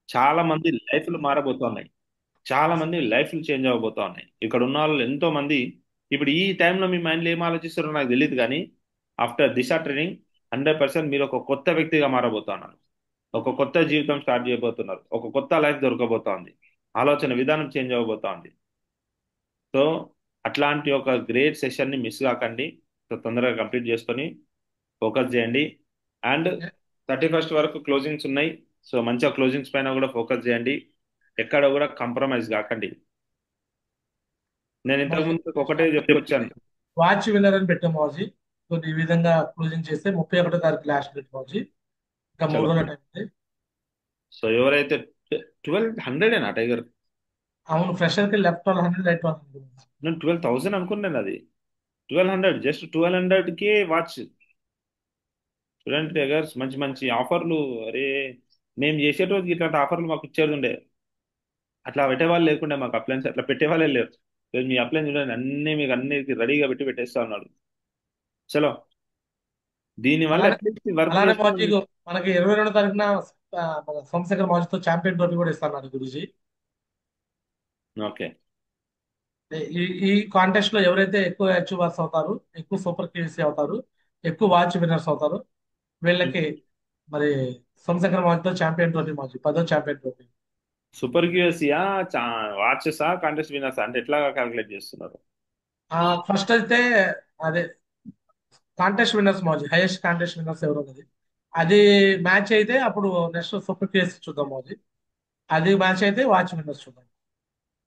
చాలా మంది లైఫ్లు మారబోతున్నాయి. చాలా మంది లైఫ్లు చేంజ్ అవ్వబోతా ఉన్నాయి. ఇక్కడ ఉన్న వాళ్ళు ఎంతో మంది ఇప్పుడు ఈ టైంలో మీ మైండ్లో ఏం ఆలోచిస్తారో నాకు తెలియదు కానీ ఆఫ్టర్ దిశ ట్రైనింగ్ 100% మీరు ఒక కొత్త వ్యక్తిగా మారబోతున్నారు. ఒక కొత్త జీవితం స్టార్ట్ చేయబోతున్నారు. ఒక కొత్త లైఫ్ దొరకబోతోంది. ఆలోచన విధానం చేంజ్ అవ్వబోతోంది. సో అట్లాంటి ఒక గ్రేట్ సెషన్ని మిస్ కాకండి. సో తొందరగా కంప్లీట్ చేసుకొని ఫోకస్ చేయండి. అండ్ 31st వరకు క్లోజింగ్స్ ఉన్నాయి. సో మంచిగా క్లోజింగ్స్ పైన కూడా ఫోకస్ చేయండి. ఎక్కడ కూడా కాంప్రమైజ్ కాకండి. నేను ఇంతకు మౌజీ ముందు ఒకటే చెప్పుకొచ్చాను. వాచ్ విన్నర్ అని పెట్టాం మౌజీ. సో ఈ విధంగా క్లోజింగ్ చేస్తే 31వ తారీఖు లాస్ట్ డేట్ మౌజీ. ఇంకా మూడు చలో. రోజుల టైం ఉంది. సో ఎవరైతే 1200 టైగర్. అవును, ఫ్రెషర్ కి లెఫ్ట్ 1200, రైట్ 1200. నేను 12,000 అనుకున్నాను. అది 1200, జస్ట్ 1200కి వాచ్. చూడండి టైగర్స్, మంచి మంచి ఆఫర్లు. అరే మేము చేసే రోజుకి ఇట్లాంటి ఆఫర్లు మాకు ఇచ్చేది ఉండే. అట్లా పెట్టేవాళ్ళు లేకుండే మాకు అప్లయన్స్, అట్లా పెట్టేవాళ్ళే లేరు. ఈరోజు మీ అప్లయన్స్ చూడండి, అన్ని మీకు అన్ని రెడీగా పెట్టి పెట్టేస్తా ఉన్నాడు. చలో. దీనివల్ల అలానే అట్లీస్ట్ వర్క్ అలానే మౌజీ చేసుకుని. మనకి 22వ తారీఖున మన సోమశేఖర్ మౌజీతో ఛాంపియన్ ట్రోఫీ కూడా ఇస్తాను గురుజీ. ఓకే. ఈ ఈ కాంటెస్ట్ లో ఎవరైతే ఎక్కువ అచీవర్స్ అవుతారు, ఎక్కువ సూపర్ కేసీ అవుతారు, ఎక్కువ వాచ్ విన్నర్స్ అవుతారు, వీళ్ళకి మరి సోమశేఖర్ మౌజీతో ఛాంపియన్ ట్రోఫీ మౌజీ, 10వ ఛాంపియన్ ట్రోఫీ. సూపర్ క్యూఎస్యా, వాచెసా, కాంటెస్ట్ వినర్సా అంటే ఎట్లా క్యాలిక్యులేట్ చేస్తున్నారు? ఫస్ట్ అయితే అదే contest winners Mauji, highest contest winners ఎవరు ఉన్నది అది మ్యాచ్ అయితే అప్పుడు నెక్స్ట్ సూపర్ కేసీ చూద్దాం మౌజీ. అది మ్యాచ్ అయితే వాచ్ విన్నర్స్ చూద్దాం.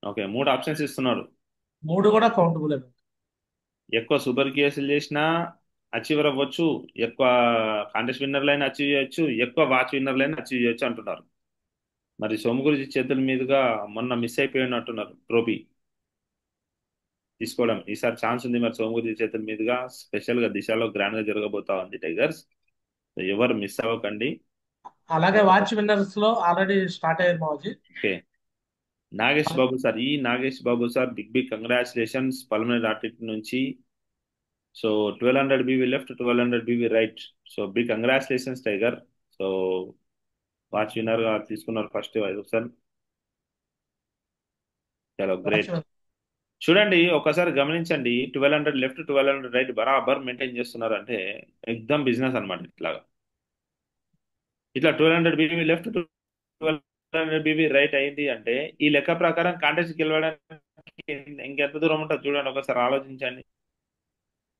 ఓకే, మూడు ఆప్షన్స్ ఇస్తున్నారు. మూడు కూడా కౌంటబుల్. ఎక్కువ సూపర్ క్యూఎస్లు చేసినా అచీవర్ అవ్వచ్చు, ఎక్కువ కాంటెస్ట్ విన్నర్లైనా అచీవ్ చేయొచ్చు, ఎక్కువ వాచ్ విన్నర్లైనా అచీవ్ చేయొచ్చు అంటున్నారు. మరి సోమగురుజీ చేతుల మీదుగా మొన్న మిస్ అయిపోయినట్టున్నారు ట్రోఫీ తీసుకోవడం. ఈసారి ఛాన్స్ ఉంది మరి సోమగురుజీ చేతుల మీదుగా స్పెషల్ గా దిశలో గ్రాండ్ గా జరగబోతా ఉంది టైగర్స్. ఎవరు మిస్ అవ్వకండి. అలాగే వాచ్ విన్నర్స్ లో ఆల్రెడీ స్టార్ట్ అయ్యారు మావజీ. Okay. Nagesh Babu sir, Nagesh Babu sir, big big congratulations Palamaner artist నుంచి. So 1200 BV left, 1200 BV right. So big congratulations tiger. So watch winner గా తీసుకున్నారు ఫస్ట్ సార్. చాలా వాచ్ గ్రేట్. చూడండి ఒకసారి గమనించండి, 1200 లెఫ్ట్, 1200 రైట్ బరాబర్ మెయింటైన్ చేస్తున్నారు అంటే ఎగ్దమ్ బిజినెస్ అన్నమాట. ఇట్లాగా ఇట్లా 1200 బీవీ లెఫ్ట్, 1200 బీవీ రైట్ అయింది అంటే ఈ లెక్క ప్రకారం కాంటెస్ట్ గెలవడానికి ఇంకెంత దూరం ఉంటుంది చూడండి, ఒకసారి ఆలోచించండి.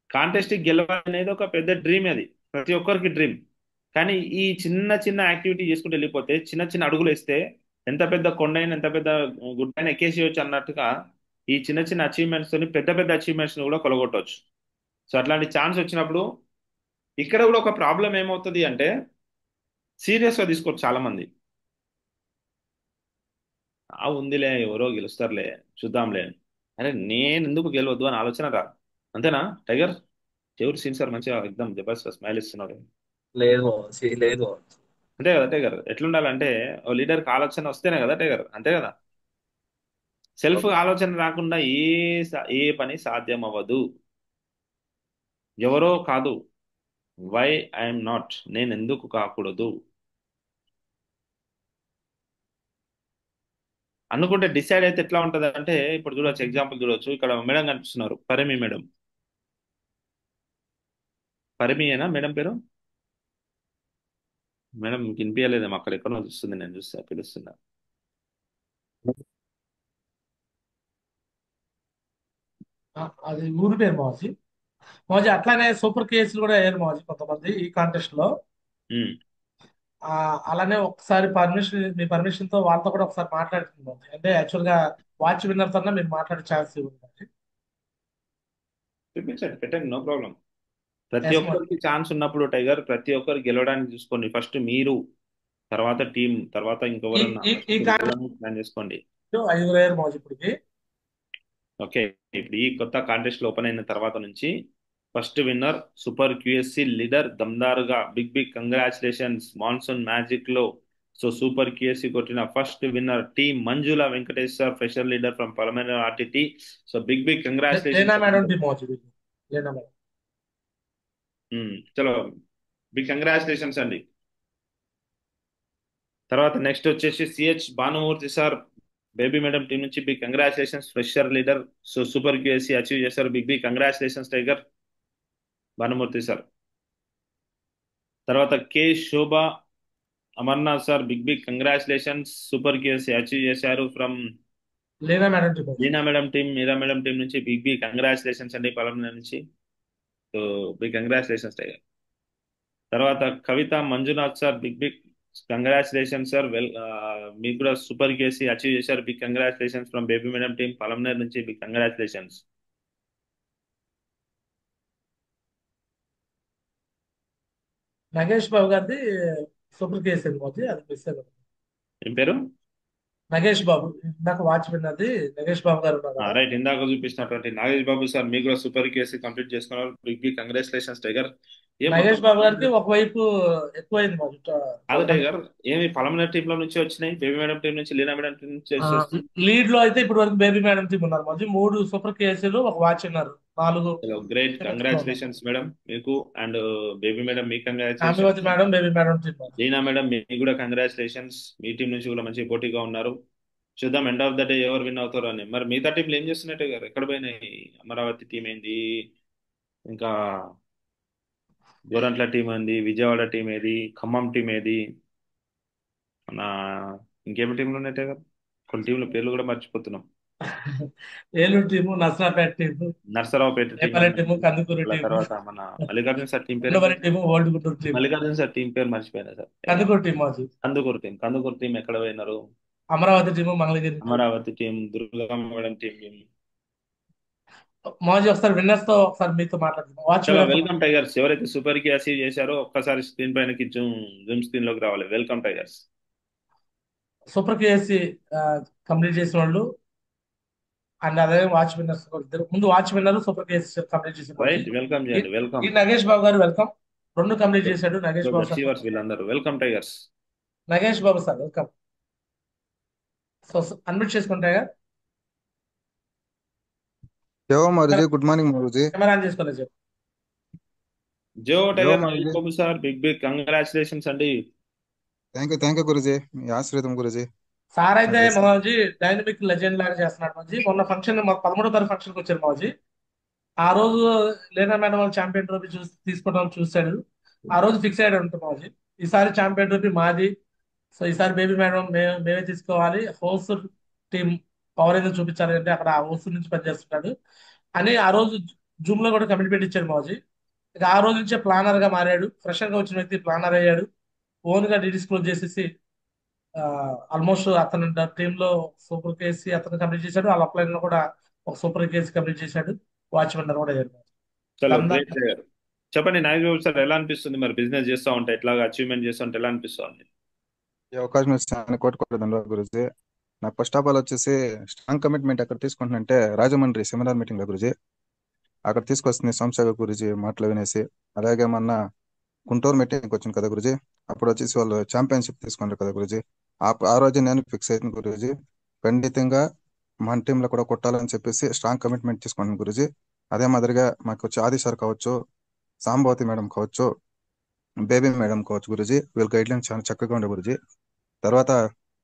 కాంటెస్ట్ గెలవాలనేది ఒక పెద్ద డ్రీమ్, అది ప్రతి ఒక్కరికి డ్రీమ్. కానీ ఈ చిన్న చిన్న యాక్టివిటీ చేసుకుంటూ వెళ్ళిపోతే, చిన్న చిన్న అడుగులు వేస్తే ఎంత పెద్ద కొండైనా ఎంత పెద్ద గుడ్డైనా ఎక్కేసేయచ్చు అన్నట్టుగా ఈ చిన్న చిన్న అచీవ్మెంట్స్ తోని పెద్ద పెద్ద అచీవ్మెంట్స్ కూడా కొలగొట్టవచ్చు. సో అట్లాంటి ఛాన్స్ వచ్చినప్పుడు ఇక్కడ కూడా ఒక ప్రాబ్లం ఏమవుతుంది అంటే సీరియస్ గా తీసుకోరు చాలా మంది. ఉందిలే ఎవరో గెలుస్తారులే, చూద్దాంలే. అరే నేను ఎందుకు గెలవద్దు అని ఆలోచన రా. అంతేనా టైగర్? చెవురు సీన్ సార్ మంచిగా ఎగ్దమ్ జబర్దస్త్ స్మైల్ ఇస్తున్నాడు. లేదు వంశీ, లేదు వంశీ. అంతే కదా టైగర్? ఎట్లుండాలంటే ఓ లీడర్కి ఆలోచన వస్తేనే కదా టైగర్, అంతే కదా. సెల్ఫ్ ఆలోచన రాకుండా ఏ పని సాధ్యం అవ్వదు. ఎవరో కాదు, వై ఐఎమ్ నాట్, నేను ఎందుకు కాకూడదు అనుకుంటే డిసైడ్ అయితే ఎట్లా ఉంటది అంటే, ఇప్పుడు చూడొచ్చు, ఎగ్జాంపుల్ చూడొచ్చు. ఇక్కడ మేడం కనిపిస్తున్నారు, పరిమి మేడం. పరిమియేనా మేడం పేరు? మేడం మీకు వినిపించలేదేమో, అక్కడ ఎక్కడో చూస్తుంది, నేను చూస్తా పిలుస్తున్నా. అది ఊరి పేరు మోజీ. మోజీ అట్లానే సూపర్ కేసులు కూడా అయ్యారు మోజీ కొంతమంది ఈ కాంటెస్ట్ లో. ఉమ్. ఆ, అలానే ఒకసారి పర్మిషన్, మీ పర్మిషన్ తో వాళ్ళతో కూడా ఒకసారి మాట్లాడుతుంది మోజీ. అంటే యాక్చువల్ గా వాచ్ విన్నర్ తో మీరు మాట్లాడే ఛాన్స్ ఇవ్వండి మోజీ. చూపించండి, పెట్టండి, నో ప్రాబ్లం. ప్రతి ఎస్ మోజీ. ఒక్కరికి ఛాన్స్ ఉన్నప్పుడు టైగర్, ప్రతి ఒక్కరు గెలవడానికి చూసుకోండి. ఫస్ట్ మీరు, తర్వాత టీం, తర్వాత ఈ ఇంకెవరన్నా, ఈ ఈ ఫస్ట్ కాంటెస్ట్ గెలవడానికి ప్లాన్ చేసుకోండి. 5 అయ్యారు మోజీ ఇప్పటికి. ఓకే. ఇప్పుడు ఈ కొత్త కాంటెస్ట్ లో ఓపెన్ అయిన తర్వాత నుంచి first winner super QSC leader దమ్దారుగా big big congratulations monsoon magic లో. సో సూపర్ క్యూఎస్సి కొట్టిన first winner T Manjula Venkateshwar, fresher leader from Palamaner ఆర్టిటి. So big big Lena congratulations. Madam T మోజీ, లేనా మేడం. చలో, బిగ్ కంగ్రాచులేషన్స్ అండి. తర్వాత నెక్స్ట్ వచ్చేసి CH Bhanumurthy sir Baby madam team నుంచి big congratulations fresher leader. So super QSC achieve చేశారు. Big big congratulations tiger Bhanumurthy sir. తర్వాత కే Shobha Amarnath sir big big congratulations super QSC achieve చేశారు from లేదా madam team Meera madam team నుంచి big big congratulations అండి పలమనేరు నుంచి. So big congratulations tiger. తర్వాత Kavitha Manjunath sir big big congratulations sir మీకు కూడా సూపర్ కేసీ అచీవ్ చేశారు. Big congratulations from Baby madam team Palamaner నుంచి బిగ్ కంగ్రాచులేషన్స్. నగేష్ బాబు గారిది సూపర్ కేసు మోజీ, అది మిస్ అయ్యింది. ఏం పేరు? నగేష్ బాబు, ఇందాక వాచ్మెన్ అది నగేష్ బాబు గారు ఉన్నారు కదా. రైట్, ఇందాక చూపిస్తున్నటువంటి నాగేష్ బాబు సార్ మీకు కూడా సూపర్ కేసీ కంప్లీట్ చేసుకున్నారు. Big big congratulations tiger. ఏం మొత్తం నగేష్ బాబు గారికి ఒకవైపు ఎక్కువైంది మోజీ. కాదు టైగర్, ఏమి పలమనేర్ టీంలో నుంచి వచ్చినాయి, బేబీ మేడం టీం నుంచి, లీనా మేడం టీం నుంచి వచ్చేసి లీడ్ లో అయితే ఇప్పటి వరకు బేబీ మేడం టీం ఉన్నారు మోజీ. 3 సూపర్ కేసులు, ఒక వాచ్ ఉన్నారు. 4 గ్రేట్ కంగ్రాచులేషన్స్ మేడం మీకు. అండ్ బేబీ మేడం మీకు congratulations. Samyavathi madam, Baby madam team. Leena madam మీకు కూడా కంగ్రాచులేషన్స్. మీ టీం నుంచి కూడా మంచి పోటీగా ఉన్నారు. చూద్దాం ఎండ్ ఆఫ్ ద డే ఎవరు విన్ అవుతారు అని. మరి మిగతా టీంలు ఏం చేస్తున్నట్టు గారు, ఎక్కడ పోయినాయి? అమరావతి టీం ఏంది, ఇంకా గోరంట్ల టీం ఏంది, విజయవాడ టీం ఏది, ఖమ్మం టీం ఏది, మన ఇంకేమి టీంలు ఉన్నాయి గారు? కొన్ని టీంల పేర్లు కూడా మర్చిపోతున్నాం. Eluru team, Narsarapeta team, Narasaraopeta team, నేపాల టీము, కందుకూరు టీము, తర్వాత మన మల్లికార్జున సార్ టీం పేరు Undavalli team, old Guntur team, Mallikarjuna sir team పేరు మర్చిపోయినా సార్. కందుకూరు టీం మోజీ. కందుకూరు టీం ఎక్కడ పోయినారు? Amaravati team, Mangalagiri team. Amaravati team, Durga madam team. మోజీ ఒకసారి విన్నర్స్ తో ఒకసారి మీతో మాట్లాడుతున్నాం. వాచ్ చలో వెల్కమ్ టైగర్స్. ఎవరైతే సూపర్ కి అచీవ్ చేశారో ఒక్కసారి స్క్రీన్ పైనకి జూమ్ స్క్రీన్ లోకి రావాలి. Welcome tigers. Super KSC complete చేసిన వాళ్ళు అండ్ అదే వాచ్ విన్నర్స్ ఇద్దరు. ముందు watch winner super KSC complete చేసిన రైట్, వెల్కమ్ చేయండి. వెల్కమ్. ఈ నగేష్ బాబు గారు వెల్కమ్. 2 కంప్లీట్ చేశాడు నగేష్ బాబు సార్. అచీవర్స్ వీళ్ళందరూ welcome tigers. Nagesh Babu sir welcome. So unmute చేసుకుంటాయా? జో మారుజీ, గుడ్ మార్నింగ్ మారుజీ. కెమెరా ఆన్ చేసుకోలేదు చెప్పు. జో టైగర్ మారుజీ. Babu sir big big congratulations అండి. థ్యాంక్ యూ గురుజీ, మీ ఆశ్రితం గురుజీ. సార్ అయితే అదే సార్. మనోజీ డైనమిక్ లెజెండ్ లాగా చేస్తున్నాడు మోజీ. మొన్న ఫంక్షన్ మాకు 13వ తారీఖు ఫంక్షన్కి వచ్చారు మోజీ. ఆ రోజు లేనా మేడం వాళ్ళు ఛాంపియన్ ట్రోఫీ తీసుకోవడం చూశాడు. ఆ రోజు ఫిక్స్ అయ్యాడు ఉంటుంది మోజీ, ఈసారి ఛాంపియన్ ట్రోఫీ మాది. సో ఈసారి బేబీ మేడం మేమే తీసుకోవాలి. హోస్ టీం పవర్ ఏదో చూపించాలి అంటే అక్కడ ఆ హోస్ నుంచి పనిచేస్తున్నాడు అని ఆ రోజు జూమ్ లో కూడా కమిట్మెంట్ ఇచ్చాడు మోజీ. ఇక ఆ రోజు నుంచే ప్లానర్ గా మారాడు. ఫ్రెషర్ గా వచ్చిన వ్యక్తి ప్లానర్ అయ్యాడు. ఓన్ గా డిస్క్లోజ్ చేసేసి ఆల్మోస్ట్ అతను టీమ్ లో సూపర్ కేసీ అతను కంప్లీట్ చేశాడు. వాళ్ళ అప్లైన్ లో కూడా ఒక సూపర్ కేసీ కంప్లీట్ చేశాడు. వాచ్మెన్ కూడా అయ్యాడు. చలో గ్రేట్ టైగర్. చెప్పండి నాగేష్ బాబు సార్, ఎలా అనిపిస్తుంది మరి బిజినెస్ చేస్తూ ఉంటే, ఎట్లాగా అచీవ్మెంట్ చేస్తూ ఉంటే ఎలా అనిపిస్తుంది? ఈ అవకాశం ఇచ్చిన కోటి ధన్యవాదాలు గురుజీ. నాకు ఫస్ట్ ఆఫ్ ఆల్ వచ్చేసి స్ట్రాంగ్ కమిట్మెంట్ ఎక్కడ తీసుకుంటున్నంటే రాజమండ్రి సెమినార్ మీటింగ్ లో గురుజీ. అక్కడ తీసుకొస్తుంది సంశయ గురుజీ మాటలు వినేసి. అలాగే మొన్న గుంటూరు మీటింగ్కి వచ్చింది కదా గురుజీ, అప్పుడు వచ్చేసి వాళ్ళు ఛాంపియన్షిప్ తీసుకున్నారు కదా గురుజీ. ఆ రోజు నేను ఫిక్స్ అయింది గురుజీ, ఖండితంగా మన టీంలో కూడా కొట్టాలని చెప్పేసి స్ట్రాంగ్ కమిట్మెంట్ తీసుకున్నాను గురుజీ. అదే మాదిరిగా మాకు వచ్చి ఆది సార్ కావచ్చు, సాంబవతి మేడం కావచ్చు, బేబీ మేడం కావచ్చు గురుజీ, వీళ్ళ గైడ్ లైన్స్ చాలా చక్కగా ఉండే గురుజీ. తర్వాత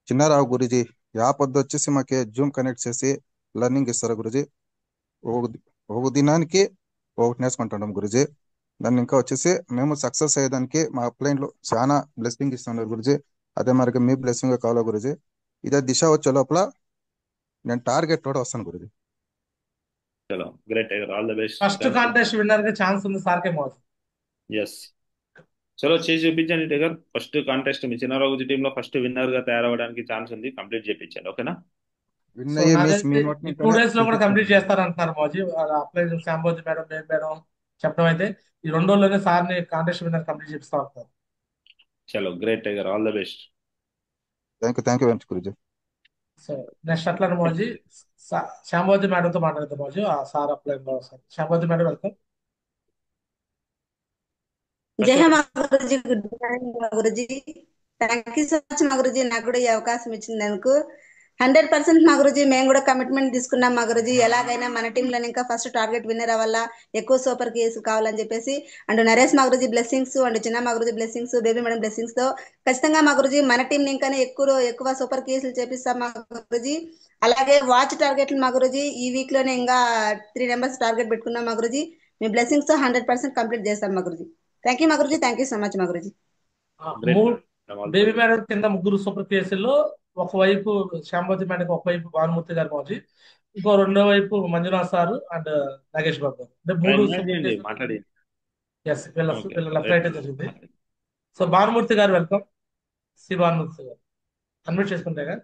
చిన్నారావు గురుజీ పొద్దు వచ్చేసి మాకు జూమ్ కనెక్ట్ చేసి లెర్నింగ్ ఇస్తారు గురుజీ. ఒక దినానికి ఒకటి నేర్చుకుంటున్నాం గురుజీ. దాన్ని ఇంకా వచ్చేసి మేము సక్సెస్ అయ్యేదానికి మా అప్లైన్లో చాలా బ్లెస్సింగ్ ఇస్తున్నారు గురుజీ. అదే మరి మీ బ్లెస్సింగ్ కావాలా గురుజీ. ఇదే దిశ వచ్చే లోపల నేను టార్గెట్ కూడా వస్తాను గురుజీ. చలో great tiger, all the best. First contest winner గా ఛాన్స్ ఉంది సార్కే మోజీ. ఎస్, చలో చేసి చూపించండి టైగర్. ఫస్ట్ కాంటెస్ట్ మీ చిన్నారావు టీమ్ లో ఫస్ట్ విన్నర్ గా తయారవడానికి ఛాన్స్ ఉంది. కంప్లీట్ చేయించండి, ఓకేనా? విన్ అయ్యి మీ నోట్ 2 days లో కూడా కంప్లీట్ చేస్తారంటున్నారు మోజీ. అప్లై శాంబోజీ మేడం, బేబీ మేడం చెప్పడం అయితే ఈ 2 రోజుల్లోనే సార్ని కాంటెస్ట్ విన్నర్ కంప్లీట్ చేపిస్తా ఉంటారు. చలో great tiger, all the best. Thank you very much Guruji. So next అట్లా మోజీ శాంబోజీ మేడం తో మాట్లాడతాం మోజీ. ఆ సార్ అప్లై శాంబోజీ మేడం వెల్కమ్. జయ మా గురుజీ, గుడ్ మార్నింగ్ మా గురుజీ. థ్యాంక్ యూ సో మచ్ మా గురుజీ, నాకు కూడా ఈ అవకాశం ఇచ్చినందుకు. 100% మా గురుజీ మేము కూడా కమిట్మెంట్ తీసుకున్నాం మా గురుజీ. ఎలాగైనా మన టీంలో ఇంకా ఫస్ట్ టార్గెట్ విన్నర్ అవ్వాలా, ఎక్కువ సూపర్ కేసు కావాలని చెప్పేసి. అండ్ నరేష్ మా గురుజీ బ్లెస్సింగ్స్, అండ్ చిన్న మా Guruji blessings, baby madam blessings తో ఖచ్చితంగా మా గురుజీ మన టీం ఇంకా ఎక్కువ సూపర్ కేసులు చేపిస్తాం మా గురుజీ. అలాగే వాచ్ టార్గెట్లు మా గురుజీ ఈ వీక్ లోనే ఇంకా 3 నెంబర్స్ టార్గెట్ పెట్టుకున్నాం మా గురుజీ. మీ బ్లెస్సింగ్స్ తో 100% కంప్లీట్ చేస్తాం మా గురుజీ. థ్యాంక్ యూ మా గురుజీ, థ్యాంక్ యూ సో మచ్ మా గురుజీ. గ్రేట్ మూడు madam, all the baby best. Madam కింద ముగ్గురు సూపర్ కేసుల్లో ఒకవైపు శ్యాంభవతి మేడం, ఒకవైపు భానుమూర్తి గారు మౌజీ, ఇంకో రెండో వైపు మంజునాథ్ సారు అండ్ నాగేష్ బాబు గారు. అంటే మూడు ఇన్వైట్ సూపర్ చేయండి, కేసులు. మాట్లాడి. ఎస్, వీళ్ళ ఓకే, వీళ్ళ లెఫ్ట్ రైట్ రైట్ మేడం. జరిగింది. So Bhanumurthy garu welcome. సి భానుమూర్తి గారు అన్మ్యూట్ చేసుకుంటే గారు.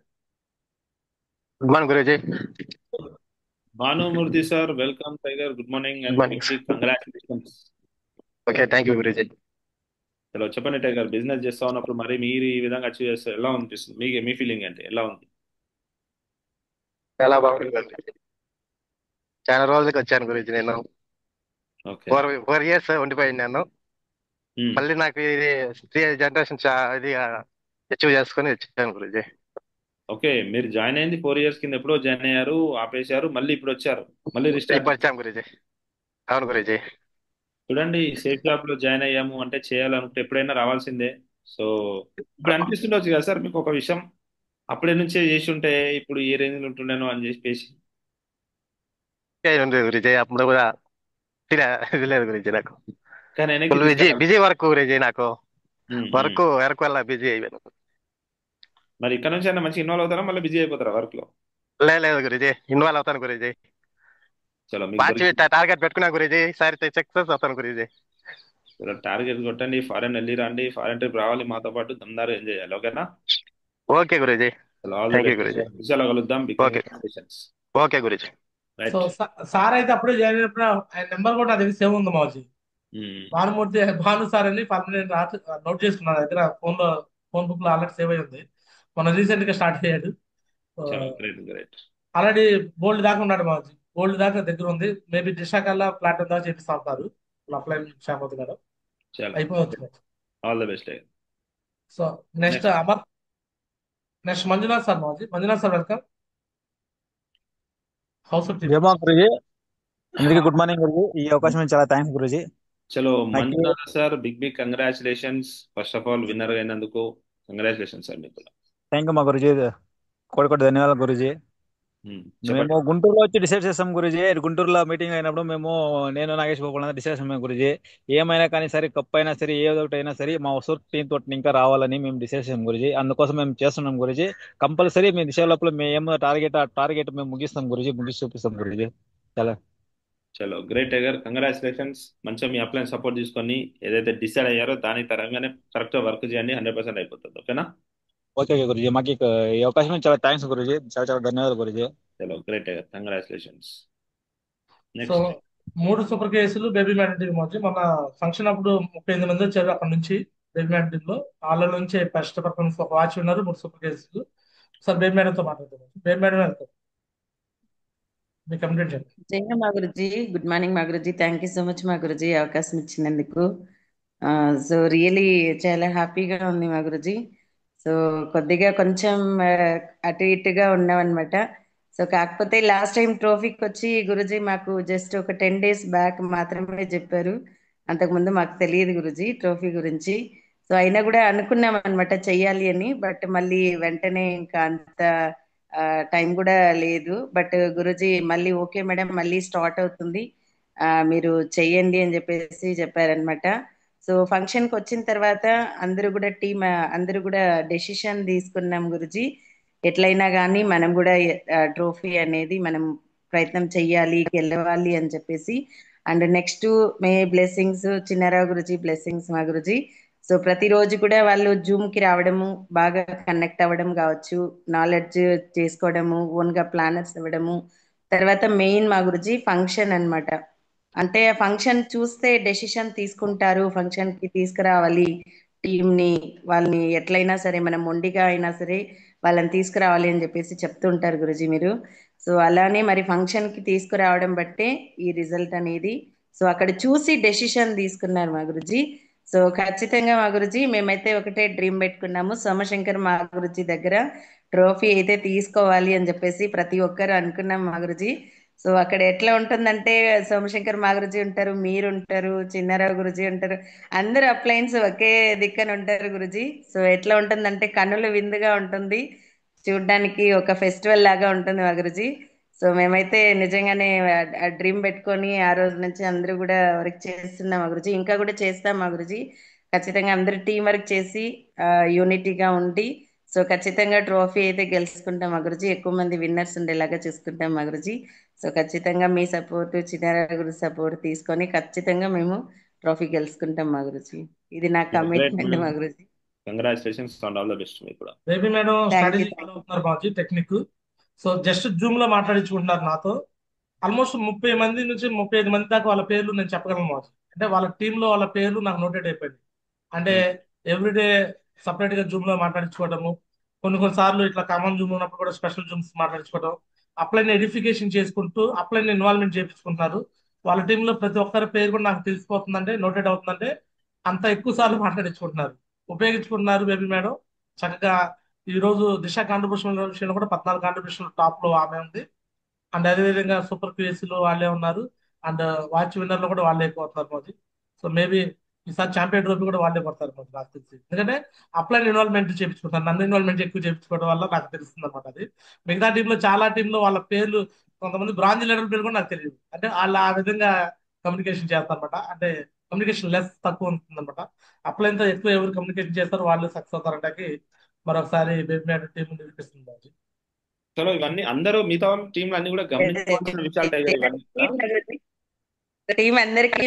Good morning Guruji. Bhanumurthy sir welcome. Tiger good morning good and morning. Big congratulations. Okay, thank you Guruji. చలో చెప్పండి టైగర్, బిజినెస్ చేస్తా ఉన్నప్పుడు మరి మీరు ఈ విధంగా అచీవ్ చేస్తారు ఎలా అనిపిస్తుంది? మీ ఫీలింగ్ అంటే ఎలా ఉంది? చాలా బాగుంది గురూజీ. చాలా రోజులకి వచ్చాను గురూజీ. నేను ఓకే. 4 ఇయర్స్ ఉండిపోయింది నేను. మళ్ళీ నాకు ఇది 3 జనరేషన్ ఇది అచీవ్ చేసుకొని వచ్చాను గురూజీ. ఓకే, మీరు జాయిన్ అయింది 4 ఇయర్స్ కింద, ఎప్పుడో జాయిన్ అయ్యారు, ఆపేశారు, మళ్ళీ ఇప్పుడు వచ్చారు, మళ్ళీ రిస్టార్ట్. ఇప్పుడు వచ్చాము గురూజీ. అవును గురూజీ. చూడండి, సేఫ్ జాబ్ లో జాయిన్ అయ్యాము అంటే చేయాలనుకుంటే ఎప్పుడైనా రావాల్సిందే. సో ఇప్పుడు అనిపిస్తుండొచ్చు కదా సార్ మీకు ఒక విషయం, అప్పుడే నుంచే చేసి ఉంటే ఇప్పుడు ఏ రేంజ్ లో ఉంటుండేనో అని చెప్పేసి. ఉంది గురూజీ. అప్పుడు కూడా ఇది లేదు గురూజీ నాకు. కానీ వెనక్కి ఫుల్ బిజీ వర్క్ గురూజీ. నాకు వర్క్ వల్ల బిజీ అయిపోయాను. మరి ఇక్కడ నుంచి అయినా మంచి ఇన్వాల్వ్ అవుతారా, మళ్ళీ బిజీ అయిపోతారా వర్క్ లో? లేదు గురూజీ, ఇన్వాల్వ్ అవుతాను గురూజీ. చలో మీకు మంచి టార్గెట్ పెట్టుకున్నా గురూజీ, ఈసారి సక్సెస్ అవుతాను గురూజీ. టార్గెట్ కొట్టండి, ఫారెన్ వెళ్ళి రండి, ఫారెన్ ట్రిప్ రావాలి, మాతో పాటు దమ్దారు ఎంజాయ్ చేయాలి. ఓకేనా? Okay Guruji, thank you Guruji. విషయాలు కలుద్దాం. Okay okay Guruji. So sir అయితే అప్పుడే జాయిన్ అయినప్పుడు ఆయన నెంబర్ కూడా నా దగ్గర సేవ్ ఉంది మౌజీ. భాను సార్ అని పర్మనెంట్ నోట్ చేసుకున్నా దగ్గర ఫోన్ బుక్ లో ఆల్రెడీ సేవ్ అయి ఉంది. మన రీసెంట్ గా స్టార్ట్ అయ్యాడు. ఆల్రెడీ గోల్డ్ దాకా ఉన్నాడు మౌజీ. గోల్డ్ దాకా దగ్గర ఉంది. మేబీ దిశా కల్లా ప్లాటినం దాకా చేపిస్తా ఉంటారు. అప్లై శ్యామతి గారు అయిపోవచ్చు. All the best. So next Manjunath sir Mauji. Manjunath sir welcome. House of Guruji, అందరికీ గుడ్ మార్నింగ్ గురుజీ. ఈ అవకాశం చాలా థ్యాంక్స్ గురుజీ. చలో Manjunath sir, big congratulations. First of all winner అయినందుకు కంగ్రాచులేషన్స్ సార్ మీకు. థ్యాంక్ యూ మా గురుజీ, కోటి ధన్యవాదాలు గురుజీ. మేము గుంటూరులో వచ్చి డిసైడ్ చేస్తాం గురుజీ. గుంటూరులో మీటింగ్ అయినప్పుడు నేను నాగేష్ బాబు డిసైడ్ చేస్తాం గురుజీ. ఏమైనా కానీ సరే, కప్ అయినా సరే, ఏదో ఒకటి అయినా సరే మా వసూరు టీం తోటి ఇంకా రావాలని మేము డిసైడ్ చేసాం గురుజీ. అందుకోసం మేము చేస్తున్నాం గురుజీ. కంపల్సరీ మీ దిశ లోపల మేము టార్గెట్ మేము ముగిస్తాం గురుజీ, ముగిసి చూపిస్తాం గురుజీ. చలో గ్రేట్ టైగర్, కంగ్రాచులేషన్స్. మంచిగా మీ అప్లైన్ సపోర్ట్ తీసుకొని ఏదైతే డిసైడ్ అయ్యారో దాని తరంగానే కరెక్ట్ వర్క్ చేయండి, 100% అయిపోతుంది. ఓకేనా? ఓకే గురుజీ, మాకు ఈ అవకాశం చాలా థ్యాంక్స్ గురుజీ. చాలా ధన్యవాదాలు గురుజీ. చలో great tiger, congratulations. So 3 super కేసులు బేబీ మ్యాన్ టీం వచ్చి మన ఫంక్షన్ అప్పుడు 38 మంది వచ్చారు అక్కడ నుంచి బేబీ మ్యాన్ టీమ్ లో. వాళ్ళ నుంచి ఫస్ట్ పర్ఫార్మెన్స్ ఒక వాచ్ ఉన్నారు, 3 సూపర్ కేసులు. సార్ బేబీ మేడం తో మాట్లాడుతున్నాం. బేబీ మేడం వెళ్తాం, మీ కంప్లీట్ చేయండి. జై మా గురుజీ. గుడ్ మార్నింగ్ మా గురుజీ. థ్యాంక్ యూ సో మచ్ మా గురుజీ అవకాశం ఇచ్చినందుకు. సో రియలీ చాలా హ్యాపీగా ఉంది మా గురుజీ. సో కొద్దిగా కొంచెం అటు ఇటుగా ఉన్నామన్నమాట. సో కాకపోతే లాస్ట్ టైం ట్రోఫీకి వచ్చి గురుజీ మాకు జస్ట్ ఒక 10 days బ్యాక్ మాత్రమే చెప్పారు. అంతకుముందు మాకు తెలియదు గురుజీ ట్రోఫీ గురించి. సో అయినా కూడా అనుకున్నాం అనమాట చెయ్యాలి అని. బట్ మళ్ళీ వెంటనే ఇంకా అంత టైం కూడా లేదు. బట్ గురుజీ మళ్ళీ ఓకే మేడం, మళ్ళీ స్టార్ట్ అవుతుంది, మీరు చెయ్యండి అని చెప్పేసి చెప్పారనమాట. సో ఫంక్షన్ కి వచ్చిన తర్వాత అందరూ కూడా టీమ్ అందరూ కూడా డెసిషన్ తీసుకున్నాం గురుజీ. ఎట్లయినా కానీ మనం కూడా ట్రోఫీ అనేది మనం ప్రయత్నం చెయ్యాలి, గెలవాలి అని చెప్పేసి. And next May blessings Chinnarao Guruji blessings మా గురుజీ. సో ప్రతిరోజు కూడా వాళ్ళు జూమ్ కి రావడము, బాగా కనెక్ట్ అవ్వడం కావచ్చు, నాలెడ్జ్ చేసుకోవడము, ఓన్ గా ప్లానర్స్ ఇవ్వడము. తర్వాత మెయిన్ మా గురుజీ ఫంక్షన్ అన్నమాట. అంటే ఫంక్షన్ చూస్తే డెసిషన్ తీసుకుంటారు, ఫంక్షన్ కి తీసుకురావాలి టీమ్ ని, వాళ్ళని ఎట్లయినా సరే మనం మొండిగా అయినా సరే వాళ్ళని తీసుకురావాలి అని చెప్పేసి చెప్తుంటారు గురుజీ మీరు. సో అలానే మరి ఫంక్షన్ కి తీసుకురావడం బట్టే ఈ రిజల్ట్ అనేది. సో అక్కడ చూసి డెసిషన్ తీసుకున్నారు మా గురుజీ. సో ఖచ్చితంగా మా గురుజీ మేమైతే ఒకటే డ్రీమ్ పెట్టుకున్నాము, సోమశంకర్ మా గురుజీ దగ్గర ట్రోఫీ అయితే తీసుకోవాలి అని చెప్పేసి ప్రతి ఒక్కరు అనుకున్నాం మా గురుజీ. సో అక్కడ ఎట్లా ఉంటుందంటే సోమశంకర్ మా గురుజీ ఉంటారు, మీరు ఉంటారు, చిన్నారావు గురుజీ ఉంటారు, అందరు అప్లయన్స్ ఒకే దిక్కన ఉంటారు గురుజీ. సో ఎట్లా ఉంటుందంటే కన్నుల విందుగా ఉంటుంది, చూడ్డానికి ఒక ఫెస్టివల్ లాగా ఉంటుంది మా గురుజీ. సో మేమైతే నిజంగానే ఆ డ్రీమ్ పెట్టుకొని ఆ రోజు నుంచి అందరూ కూడా వర్క్ చేస్తున్నాం మా గురుజీ, ఇంకా కూడా చేస్తాం మా గురుజీ. ఖచ్చితంగా అందరూ టీం వర్క్ చేసి యూనిటీగా ఉండి సో ఖచ్చితంగా ట్రోఫీ అయితే గెలుచుకుంటాం మా గురుజీ, ఎక్కువ మంది విన్నర్స్ ఉండేలాగా చూసుకుంటాం మా గురుజీ. సో ఖచ్చితంగా మీ సపోర్ట్, చిన్నారావు గురు సపోర్ట్ తీసుకొని ఖచ్చితంగా మేము ట్రోఫీ గెలుచుకుంటాం మా గురుజీ. ఇది నా గ్రేట్ కమిట్మెంట్ మేడం, మా గురుజీ. Congratulations and all the best మీకు కూడా. Baby madam thank you. Strategy follow అవుతున్నారు బాజీ, టెక్నిక్. సో జస్ట్ జూమ్ లో మాట్లాడించుకుంటున్నారు నాతో. ఆల్మోస్ట్ 30 మంది నుంచి 35 మంది దాకా వాళ్ళ పేర్లు నేను చెప్పగలను బాజీ. అంటే వాళ్ళ టీంలో వాళ్ళ పేర్లు నాకు నోటెడ్ అయిపోయింది. అంటే ఎవ్రీడే సపరేట్ గా జూమ్ లో మాట్లాడించుకోవడము, కొన్ని సార్లు ఇట్లా కామన్ జూమ్ ఉన్నప్పుడు కూడా స్పెషల్ జూమ్స్ మాట్లాడించుకోవడం, అప్లైన్ ఎడిఫికేషన్ చేసుకుంటూ అప్లైన్ ఇన్వాల్వ్మెంట్ చేయించుకుంటున్నారు. వాళ్ళ టీంలో ప్రతి ఒక్కరి పేరు కూడా నాకు తెలిసిపోతుందంటే, నోటెడ్ అవుతుందంటే అంత ఎక్కువ సార్లు మాట్లాడించుకుంటున్నారు, ఉపయోగించుకుంటున్నారు బేబీ మేడం చక్కగా. ఈ రోజు దిశ కాంట్రిబ్యూషన్ విషయంలో కూడా 14 కాంట్రిబ్యూషన్ టాప్ లో ఆమె ఉంది. అండ్ అదేవిధంగా సూపర్ క్యూఎస్ లో వాళ్ళే ఉన్నారు. అండ్ వాచ్ విన్నర్ లో కూడా వాళ్ళే ఎక్కువ అవుతున్నారు మోదీ. సో మేబీ ఈసారి ఛాంపియన్ ట్రోఫీ కూడా వాళ్ళే కొడతారు మోదీ నాకు తెలిసి. ఎందుకంటే అప్లైన్ ఇన్వాల్వ్మెంట్ చేయించుకుంటారు, నన్ను ఇన్వాల్వ్మెంట్ ఎక్కువ చేయించుకోవడం వల్ల నాకు తెలుస్తుంది అనమాట అది. మిగతా టీంలో చాలా టీంలో వాళ్ళ పేర్లు, కొంతమంది బ్రాంజ్ లెవెల్ పేర్లు కూడా నాకు తెలియదు. అంటే వాళ్ళు ఆ విధంగా కమ్యూనికేషన్ చేస్తారు అనమాట. అంటే కమ్యూనికేషన్ లెస్ తక్కువ ఉంటుంది అనమాట. అప్లైన్ తో ఎక్కువ ఎవరు కమ్యూనికేషన్ చేస్తారో వాళ్ళు సక్సెస్ అవుతారంటే మరొకసారి బేబీ మేడం టీం నిరూపిస్తుంది మోదీ. చలో ఇవన్నీ అందరూ మిగతా టీంలు అన్ని కూడా గమనించుకోవాల్సిన విషయాలు టైగర్, ఇవన్నీ కూడా. టీం అందరికీ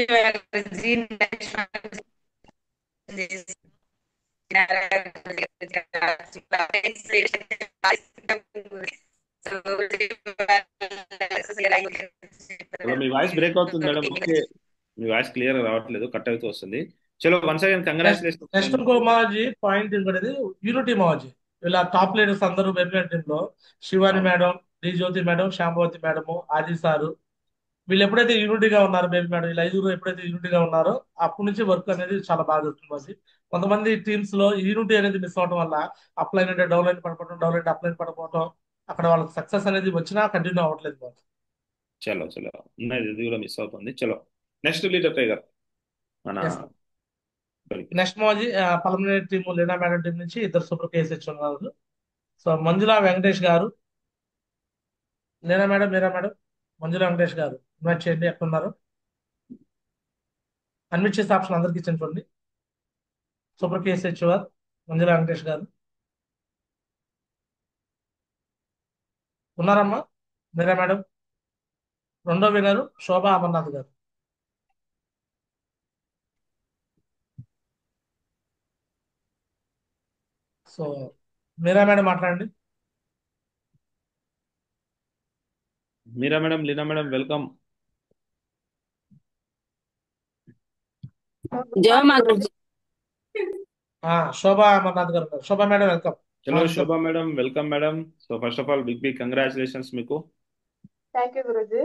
చలో మీ వాయిస్ బ్రేక్ అవుతుంది మేడం, ఓకే మీ వాయిస్ క్లియర్ రావట్లేదు, కట్ అవుతూ వస్తుంది. చలో వన్స్ అగైన్ నెక్స్ట్ ఇంకో కంగ్రాచులేషన్స్. మాజీ పాయింట్ ఇంకోటి యూనిటీ మాజీ. ఇలా టాప్ లీడర్స్ అందరూ బెబిలియన్ టీమ్ లో శివాని మేడం, డి జ్యోతి మేడం, శాంభవతి మేడము, ఆది సారు, వీళ్ళు ఎప్పుడైతే యూనిటీగా ఉన్నారు బేబీ మేడం, వీళ్ళు 5 ఎప్పుడైతే యూనిటీగా ఉన్నారో అప్పటి నుంచి వర్క్ అనేది చాలా బాగా జరుగుతుంది మాజీ. కొంతమంది టీమ్స్ లో యూనిటీ అనేది మిస్ అవడం వల్ల అప్లైన్ అంటే డౌన్ లైన్ పడిపోవడం, డౌన్ లైన్ అప్లైన్ పడిపోవడం, అక్కడ వాళ్ళకి సక్సెస్ అనేది వచ్చినా కంటిన్యూ అవ్వట్లేదు మాజీ. చలో చలో ఉన్నది ఇది కూడా మిస్ అవుతుంది. చలో నెక్స్ట్ లీడర్ టైగర్ మన నెక్స్ట్ మాజీ Palamaner team Leena madam team నుంచి 2 సూపర్ కేసెస్ ఉన్నారు. So Manjula Venkatesh garu, Leena madam, Meera madam, Manjula Venkatesh garu invite చేయండి. ఎక్కడున్నారు? అన్మిట్ చేసే ఆప్షన్ అందరికి ఇచ్చాను చూడండి. సూపర్ కేసెస్ మంజులా వెంకటేష్ గారు ఉన్నారమ్మా? మీరా మేడం. రెండో winner Shobha Amarnath garu. So Meera madam మాట్లాడండి. Meera madam, Leena madam, welcome. Shobha Amarnath garu ఉన్నారు. Shobha madam welcome. చలో Shobha madam, welcome madam. So first of all big congratulations మీకు. థ్యాంక్ యూ గురుజీ.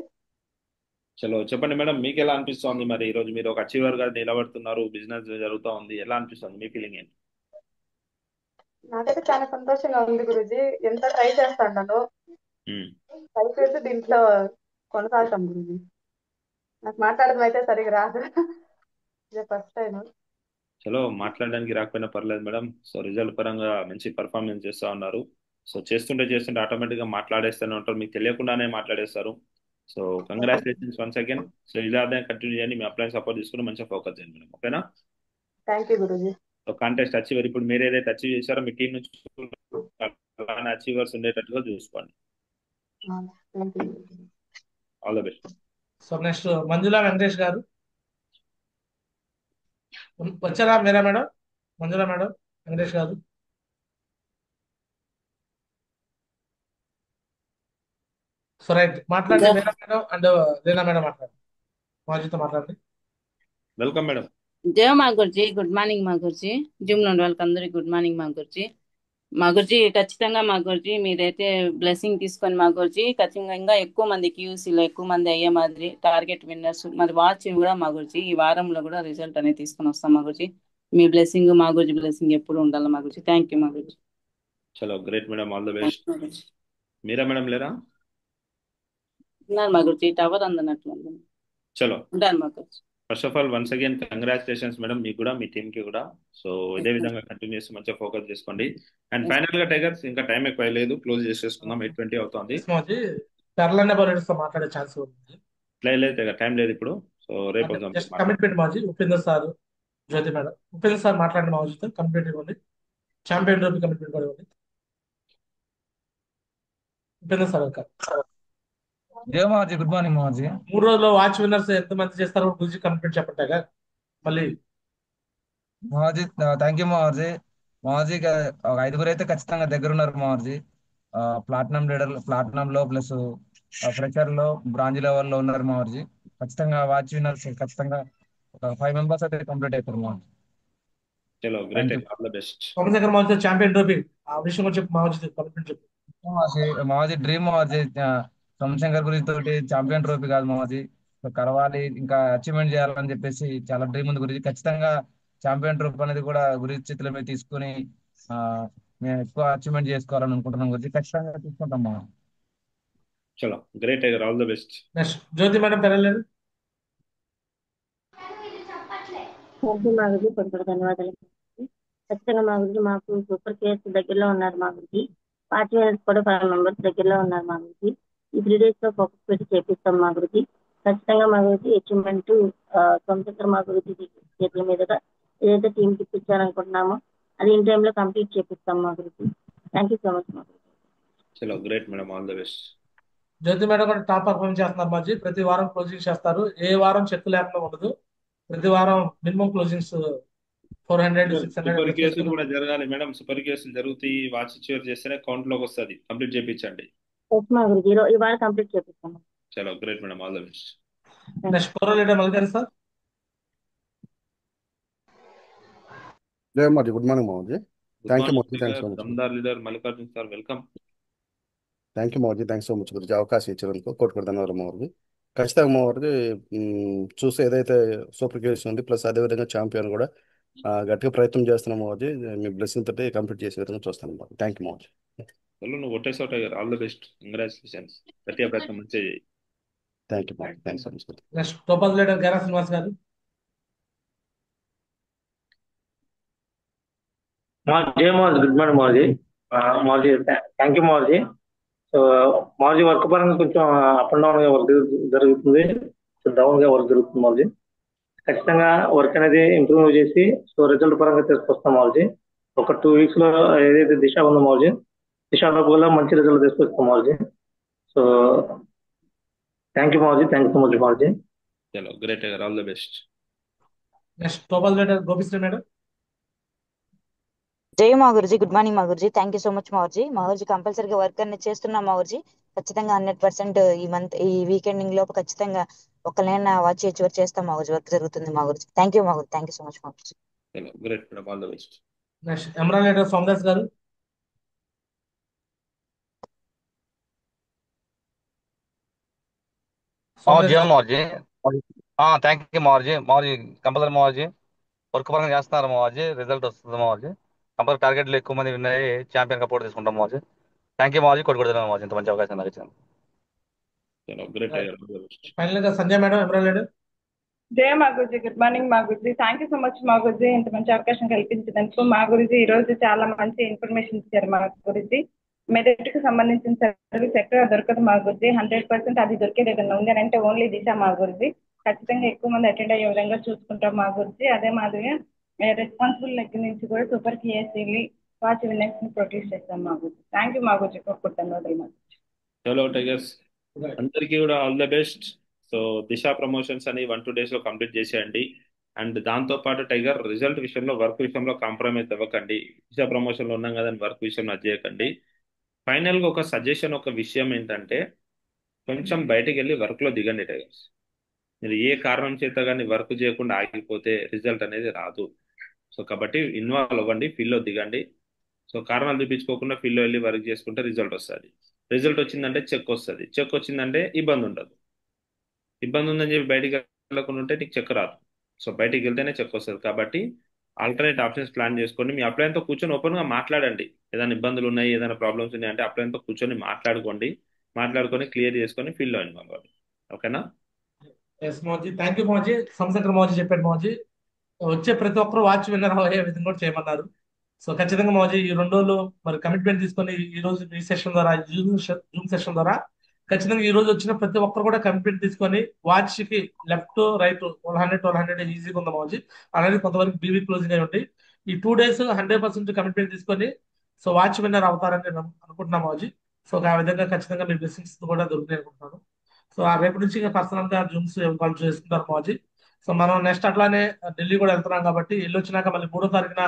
చలో చెప్పండి మేడం, మీకు ఎలా అనిపిస్తోంది? మరి ఈ రోజు మీరు ఒక అచీవర్ గా నిలబడుతున్నారు, బిజినెస్ జరుగుతూ ఉంది, ఎలా అనిపిస్తుంది? మీ ఫీలింగ్ ఏంటి? నాకైతే చాలా సంతోషంగా ఉంది గురుజీ. ఎంత ట్రై చేస్తాను, ట్రై చేసి దీంట్లో కొనసాగుతాం గురుజీ. నాకు మాట్లాడడం అయితే సరిగా రాదు, ఇదే ఫస్ట్ టైం. చలో మాట్లాడడానికి రాకపోయినా పర్లేదు మేడం. సో రిజల్ట్ పరంగా మంచి పర్ఫార్మెన్స్ చేస్తూ ఉన్నారు. సో చేస్తుంటే ఆటోమేటిక్ గా మాట్లాడేస్తూనే ఉంటారు, మీకు తెలియకుండానే మాట్లాడేస్తారు. So congratulations once again. So ఇలానే కంటిన్యూ చేయండి, మీ అప్లైన్ సపోర్ట్ తీసుకుని మంచిగా ఫోకస్ చేయండి మేడం, ఓకేనా? Thank you Guruji. So contest achiever ఇప్పుడు మీరు ఏదైతే అచీవ్ చేశారో మీ టీం నుంచి అలానే అచీవర్స్ ఉండేటట్టుగా చూసుకోండి. All the best. So next Manjula Venkatesh గారు వచ్చారా? మీరా మేడం, మంజులా మేడం, వెంకటేష్ గారు. సో రైట్ మాట్లాడండి Meera madam and Leena madam మాట్లాడండి. మాజీతో మాట్లాడండి. Welcome madam. జయ మా గురుజీ, గుడ్ మార్నింగ్ మా గురుజీ. జూమ్ లో వాళ్ళకి అందరికి గుడ్ మార్నింగ్ మా గురుజీ. మా గురుజీ ఖచ్చితంగా మా గురుజీ మీరైతే బ్లెస్సింగ్ తీసుకొని మా గురుజీ ఖచ్చితంగా ఇంకా ఎక్కువ మంది క్యూసీలో ఎక్కువ మంది అయ్యే మాదిరి టార్గెట్ విన్నర్స్ మరి వాచ్ కూడా మా గురుజీ ఈ వారంలో కూడా రిజల్ట్ అనేది తీసుకొని వస్తాం మా గురుజీ. మీ బ్లెస్సింగ్ మా గురించి బ్లెస్సింగ్ ఎప్పుడు ఉండాలి మా గురించి. థ్యాంక్ యూ మా గురించి. చలో great madam, all the best. Meera madam లేరా? ఉన్నారు మా గురించి, టవర్ అందనట్లు చలో ఉంటాను మా గురించి. First of all once again congratulations madam, మీకు కూడా మీ టీమ్ కి కూడా. సో ఇదే విధంగా కంటిన్యూస్ మంచిగా ఫోకస్ చేసుకోండి. అండ్ ఫైనల్ గా టైగర్స్, ఇంకా టైం ఎక్కువ లేదు, క్లోజ్ చేసేసుకుందాం. 8:20 అవుతుంది. మాట్లాడే ఛాన్స్ ఉంది. లేదు టైగర్, టైం లేదు ఇప్పుడు. సో రేపు వద్దాం. జస్ట్ కమిట్మెంట్ మాజీ ఉపేందర్ సార్, జ్యోతి మేడం. ఉపేందర్ సార్ మాట్లాడిన మాజీతో కమిట్మెంట్ ఇవ్వండి. ఛాంపియన్ ట్రోఫీ కమిట్మెంట్ కూడా ఇవ్వండి. ఉపేందర్ సార్ మాజీ గుడ్ మార్నింగ్ మాజీ. 3 రోజుల్లో వాచ్ విన్నర్స్ ఎంత మంది చేస్తారో గురించి కమిట్మెంట్ చెప్పండి మళ్ళీ. మాజీ థ్యాంక్ యూ మాజీ. మాజీ ఒక 5గురు అయితే ఖచ్చితంగా దగ్గర ఉన్నారు మాజీ. ప్లాటినం లీడర్, ప్లాటినం లో ప్లస్ ఫ్రెషర్ లో, బ్రాంజ్ లెవెల్ లో ఉన్నారు మాజీ. ఖచ్చితంగా వాచ్ విన్నర్స్ ఖచ్చితంగా ఒక 5 మెంబర్స్ అయితే కంప్లీట్ అవుతారు మాజీ. చలో great, all the best. Somashekar మాజీ ఛాంపియన్ ట్రోఫీ ఆ విషయం కూడా చెప్పు మాజీ, కమిట్మెంట్ చెప్పు. మాజీ డ్రీమ్ మాజీ సోమశంకర్ గురించి తోటి ఛాంపియన్ ట్రోఫీ కాదు మాజీ, కలవాలి ఇంకా అచీవ్మెంట్ చేయాలని చెప్పేసి చాలా డ్రీమ్ ఉంది గురించి. ఖచ్చితంగా ఛాంపియన్ ట్రోఫీ అనేది కూడా గురించి చేతుల మీద తీసుకుని మేము ఎక్కువ అచీవ్మెంట్ చేసుకోవాలని అనుకుంటున్నాం గురించి. ఖచ్చితంగా తీసుకుంటాం మా. చలో great, all the best. Next Jyothi madam పెరలేదు. మా గురించి కొంచెం ధన్యవాదాలు. ఖచ్చితంగా మా గురించి మాకు సూపర్ కేర్స్ దగ్గరలో ఉన్నారు మా గురించి. పార్టీ మేనేజర్స్ కూడా 5 మెంబర్స్ దగ్గరలో ఉన్నారు మా గురించి. ఈ 3 days లో ఫోకస్ పెట్టి చేపిస్తాం మా గురించి. ఖచ్చితంగా మా గురించి అచీవ్మెంట్ సోమశేఖర్ మా గురించి చేతుల మీదుగా ఏదైతే టీమ్ కి ఇప్పించాలనుకుంటున్నామో అది ఇన్ టైంలో కంప్లీట్ చేపిస్తాం మా గురించి. థ్యాంక్ యూ సో మచ్ మా గురించి. చలో great madam, all the best. Jyothi madam కూడా టాప్ పర్ఫార్మ్ చేస్తున్నారు మాజీ. ప్రతి వారం క్లోజింగ్ చేస్తారు, ఏ వారం చెక్ లేకుండా ఉండదు. ప్రతి వారం మినిమం క్లోజింగ్స్ 400, 600 సూపర్ కేసులు కూడా జరగాలి మేడం. సూపర్ కేసులు జరుగుతాయి, వాచ్ చివరి చేస్తేనే కౌంట్ లోకి వస్తుంది. కంప్లీట్ చేయించండి. మా గురించి ఇవాళ కంప్లీట్ చేపిస్తాం. చలో great madam, all the best. Next coral leader మల్లికారి సార్. జయ మాజీ, గుడ్ మార్నింగ్ మాజీ. థ్యాంక్ యూ మాజీ, థ్యాంక్స్ సో మచ్. దమ్దార్ leader Mallikarjun sir, welcome. Thank you మాజీ, థ్యాంక్స్ సో మచ్ గురించి అవకాశం ఇచ్చినందుకు. కోటి ధన్యవాదాలు మాజీ. ఖచ్చితంగా మాజీ చూసి ఏదైతే సూపర్ కేసు ఉంది ప్లస్ అదేవిధంగా ఛాంపియన్ కూడా గట్టిగా ప్రయత్నం చేస్తున్నాం మాజీ. మీ బ్లెస్సింగ్ తోటి కంప్లీట్ చేసే విధంగా చూస్తాను మాజీ. థ్యాంక్ యూ మాజీ. నువ్వు కొట్టేసావు tiger, all the best, congratulations. గట్టిగా ప్రయత్నం మంచిగా చేయి. థ్యాంక్ యూ మాజీ, థ్యాంక్స్ సో మచ్. నెక్స్ట్ టోపల్ లీడర్ గేరా శ్రీనివాస్ గారు. జయ మాజీ, గుడ్ మార్నింగ్ మాజీ. మాజీ థ్యాంక్ యూ మాజీ. సో మాజీ వర్క్ పరంగా కొంచెం అప్ అండ్ డౌన్ గా వర్క్ జరుగుతుంది, డౌన్ గా వర్క్ జరుగుతుంది మాజీ. ఖచ్చితంగా వర్క్ అనేది ఇంప్రూవ్ చేసి సో రిజల్ట్ పరంగా తీసుకొస్తాం మాజీ. ఒక 2 weeks లో ఏదైతే దిశ ఉందో మాజీ, దిశలో కూడా మంచి రిజల్ట్ తీసుకొస్తాం మాజీ. సో థ్యాంక్ యూ మాజీ, థ్యాంక్ యూ సో మచ్ మాజీ. చలో great, all the best. Next టోపల్ లీడర్ గోపిశ్రీ మేడం. జై మా గురుజీ, గుడ్ మార్నింగ్ మా గురుజీ. థ్యాంక్ యూ సో మచ్ మా గురుజీ. మా గురుజీ కంపల్సరీగా వర్క్ అనేది చేస్తున్నాం మా గురుజీ. ఖచ్చితంగా 100% ఈ వీకెండింగ్ లోపు ఖచ్చితంగా ఒకళ్ళైనా వాచ్ చివరి చేస్తాం మా గురుజీ. వర్క్ జరుగుతుంది మా గురుజీ. థ్యాంక్ యూ మా గురుజీ, థ్యాంక్ యూ సో మచ్ మా గురుజీ. Great, all the best. Next emerald leader Somadas garu. Thank you మాజీ. మాజీ కంపల్సరీ మాజీ వర్క్ పరంగా చేస్తున్నారు మాజీ, రిజల్ట్ వస్తుంది మాజీ. కంపల్సరీ టార్గెట్లు ఎక్కువ మంది విన్ అయ్యి ఛాంపియన్ కప్ తీసుకుంటాం మాజీ. థ్యాంక్ యూ మాజీ, కొట్టుకుంటున్నాం మాజీ, ఇంత మంచి అవకాశం నాకు ఇచ్చాను. ఫైనల్ గా సంజయ్ మేడం, ఎమరాల్డ్ లీడర్. జయ మా గురుజీ, గుడ్ మార్నింగ్ మా గురుజీ. థ్యాంక్ యూ సో మచ్ మా గురుజీ, ఇంత మంచి అవకాశం కల్పించినందుకు. మా గురుజీ ఈ రోజు చాలా మంచి ఇన్ఫర్మేషన్ ఇచ్చారు మా గురుజీ. మెదడుకు సంబంధించిన సర్వీస్ ఎక్కడ దొరకదు మా గురుజీ. 100% అది దొరికే దగ్గర ఉంది అని అంటే ఓన్లీ దిశ మా గురుజీ. ఖచ్చితంగా ఎక్కువ మంది అటెండ్ అయ్యే విధంగా చూసుకుంటాం మా గురుజీ. అదే మాదిరిగా రెస్పాన్సిబుల్ దగ్గర నుంచి కూడా సూపర్ కేఎస్సీ వాచ్ విన్నర్స్ ని ప్రొడ్యూస్ చేస్తాం మా గురుజీ. థ్యాంక్ యూ మా గురుజీ, ధన్యవాదాలు మా గురుజీ. చలో టైగర్స్, అందరికీ కూడా all the best. So Disha promotions అని 1-2 days లో కంప్లీట్ చేసేయండి. అండ్ దాంతో పాటు టైగర్ రిజల్ట్ విషయంలో, వర్క్ విషయంలో కాంప్రమైజ్ అవ్వకండి. దిశ ప్రమోషన్ లో ఉన్నాం కదా వర్క్ విషయంలో అది చేయకండి. ఫైనల్ గా ఒక సజెషన్, ఒక విషయం ఏంటంటే కొంచెం బయటకు వెళ్ళి వర్క్ లో దిగండి టైగర్స్. మీరు ఏ కారణం చేత కానీ వర్క్ చేయకుండా ఆగిపోతే రిజల్ట్ అనేది రాదు. సో కాబట్టి ఇన్వాల్వ్ అవ్వండి, ఫీల్డ్లో దిగండి. సో కారణాలు చూపించుకోకుండా ఫీల్డ్లో వెళ్ళి వర్క్ చేసుకుంటే రిజల్ట్ వస్తుంది. రిజల్ట్ వచ్చిందంటే చెక్ వస్తుంది. చెక్ వచ్చిందంటే ఇబ్బంది ఉండదు. ఇబ్బంది ఉందని చెప్పి బయటికి వెళ్ళకుండా ఉంటే నీకు చెక్ రాదు. సో బయటికి వెళ్తేనే చెక్ వస్తుంది. కాబట్టి ఆల్టర్నేట్ ఆప్షన్స్ ప్లాన్ చేసుకోండి. మీ అప్లైన్తో కూర్చొని ఓపెన్గా మాట్లాడండి. ఏదైనా ఇబ్బందులు ఉన్నాయి, ఏదైనా ప్రాబ్లమ్స్ ఉన్నాయి అంటే అప్లైన్తో కూర్చొని మాట్లాడుకోండి. మాట్లాడుకొని క్లియర్ చేసుకొని ఫీల్డ్ అవ్వండి మా బాబు. ఓకేనా? ఎస్ మోజీ, థ్యాంక్ యూ మోజీ. సోమశేఖర్ మోజీ చెప్పాడు మోజీ, వచ్చే ప్రతి ఒక్కరు వాచ్ విన్నర్ అయ్యే విధంగా కూడా చేయమన్నారు. సో ఖచ్చితంగా మోజీ ఈ 2 రోజులు మరి కమిట్మెంట్ తీసుకొని ఈ రోజు ఈ సెషన్ ద్వారా, జూమ్ సెషన్ ద్వారా ఖచ్చితంగా ఈ రోజు వచ్చిన ప్రతి ఒక్కరు కూడా కమిట్మెంట్ తీసుకొని వాచ్ కి లెఫ్ట్ రైట్ 100 ఈజీగా ఉంది మోజీ. అలాగే కొంతవరకు బీవీ క్లోజింగ్ అయి ఉంది. ఈ 2 days 100% కమిట్మెంట్ తీసుకొని సో వాచ్ విన్నర్ అవుతారని నేను అనుకుంటున్నాను మోజీ. సో ఆ విధంగా ఖచ్చితంగా మీ బ్లెస్సింగ్స్ కూడా దొరుకుతాయి అనుకుంటున్నాను. సో ఆ రేపు నుంచి ఇంకా పర్సనల్ గా జూమ్స్ కాల్ చేసుకుంటారు మోజీ. సో మనం నెక్స్ట్ అట్లానే ఢిల్లీ కూడా వెళ్తున్నాం కాబట్టి వెళ్ళి వచ్చినాక మళ్ళీ 3వ తారీఖున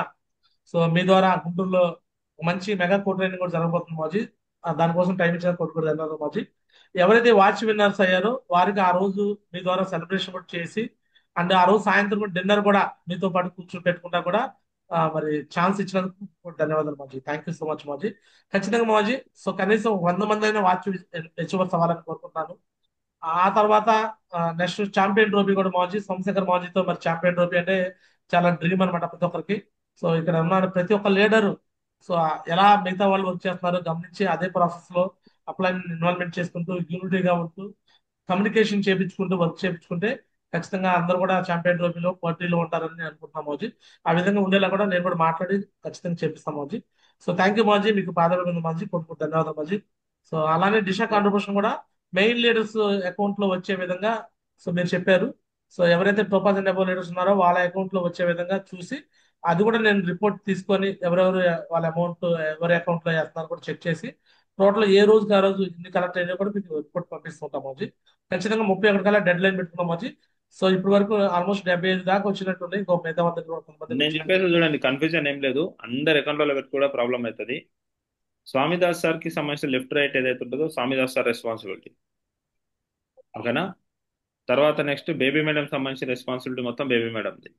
సో మీ ద్వారా గుంటూరులో మంచి మెగా కోట్ ట్రైనింగ్ కూడా జరగబోతుంది మోజీ. దానికోసం టైం ఇచ్చిన కోట్ కూడా ధన్యవాదాలు మోజీ. ఎవరైతే వాచ్ విన్నర్స్ అయ్యారో వారికి ఆ రోజు మీ ద్వారా సెలబ్రేషన్ కూడా చేసి అండ్ ఆ రోజు సాయంత్రం కూడా డిన్నర్ కూడా మీతో పాటు కూర్చొని పెట్టుకుంటా కూడా మరి ఛాన్స్ ఇచ్చినందుకు కూడా ధన్యవాదాలు మోజీ. థ్యాంక్ యూ సో మచ్ మోజీ. ఖచ్చితంగా మోజీ. సో కనీసం 100 మంది అయినా వాచ్ అచీవర్స్ అవ్వాలని కోరుకుంటున్నాను. ఆ తర్వాత నెక్స్ట్ ఛాంపియన్ ట్రోఫీ కూడా మోజీ, సోమశేఖర్ మోజీతో మరి ఛాంపియన్ ట్రోఫీ అంటే చాలా డ్రీమ్ అనమాట ప్రతి ఒక్కరికి. సో ఇక్కడ ఉన్న ప్రతి ఒక్క లీడరు సో ఎలా మిగతా వాళ్ళు వర్క్ చేస్తున్నారో గమనించి అదే ప్రాసెస్ లో అప్లైన్ ఇన్వాల్వ్మెంట్ చేసుకుంటూ యూనిటీగా ఉంటూ కమ్యూనికేషన్ చేపించుకుంటూ వర్క్ చేపించుకుంటే ఖచ్చితంగా అందరూ కూడా ఛాంపియన్ ట్రోఫీలో పోటీలో ఉంటారని నేను అనుకుంటున్నాను మోజీ. ఆ విధంగా ఉండేలా కూడా నేను కూడా మాట్లాడి ఖచ్చితంగా చేపిస్తాను మోజీ. సో థ్యాంక్ యూ మోజీ, మీకు పాదవిందం మోజీ, కొడుకు ధన్యవాదాలు మోజీ. సో అలానే దిశ కాంట్రిబ్యూషన్ కూడా మెయిన్ లీడర్స్ అకౌంట్ లో వచ్చే విధంగా సో మీరు చెప్పారు. సో ఎవరైతే టోపాజ్ అండ్ అబౌవ్ లీడర్స్ ఉన్నారో వాళ్ళ అకౌంట్ లో వచ్చే విధంగా చూసి అది కూడా నేను రిపోర్ట్ తీసుకొని ఎవరెవరు వాళ్ళ అమౌంట్ ఎవరి అకౌంట్ లో వేస్తున్నారు కూడా చెక్ చేసి టోటల్ ఏ రోజుకి ఆ రోజు ఇన్ని కలెక్ట్ అయినా కూడా మీకు రిపోర్ట్ పంపిస్తుంటాం మోజీ. ఖచ్చితంగా 31 కల్లా డెడ్ లైన్ పెట్టుకున్నాం మోజీ. సో ఇప్పటి వరకు ఆల్మోస్ట్ 75 దాకా వచ్చినట్టుంది. ఇంకో మిగతా కొంతమంది నేను చెప్పేది చూడండి, కన్ఫ్యూజన్ ఏం లేదు. అందరు అకౌంట్లలో పెట్టి కూడా ప్రాబ్లం అవుతుంది. స్వామిదాస్ సార్ కి సంబంధించిన లెఫ్ట్ రైట్ ఏదైతే ఉంటుందో స్వామిదాస్ సార్ రెస్పాన్సిబిలిటీ. ఓకేనా? తర్వాత నెక్స్ట్ బేబీ మేడం సంబంధించిన రెస్పాన్సిబిలిటీ మొత్తం బేబీ మేడంది.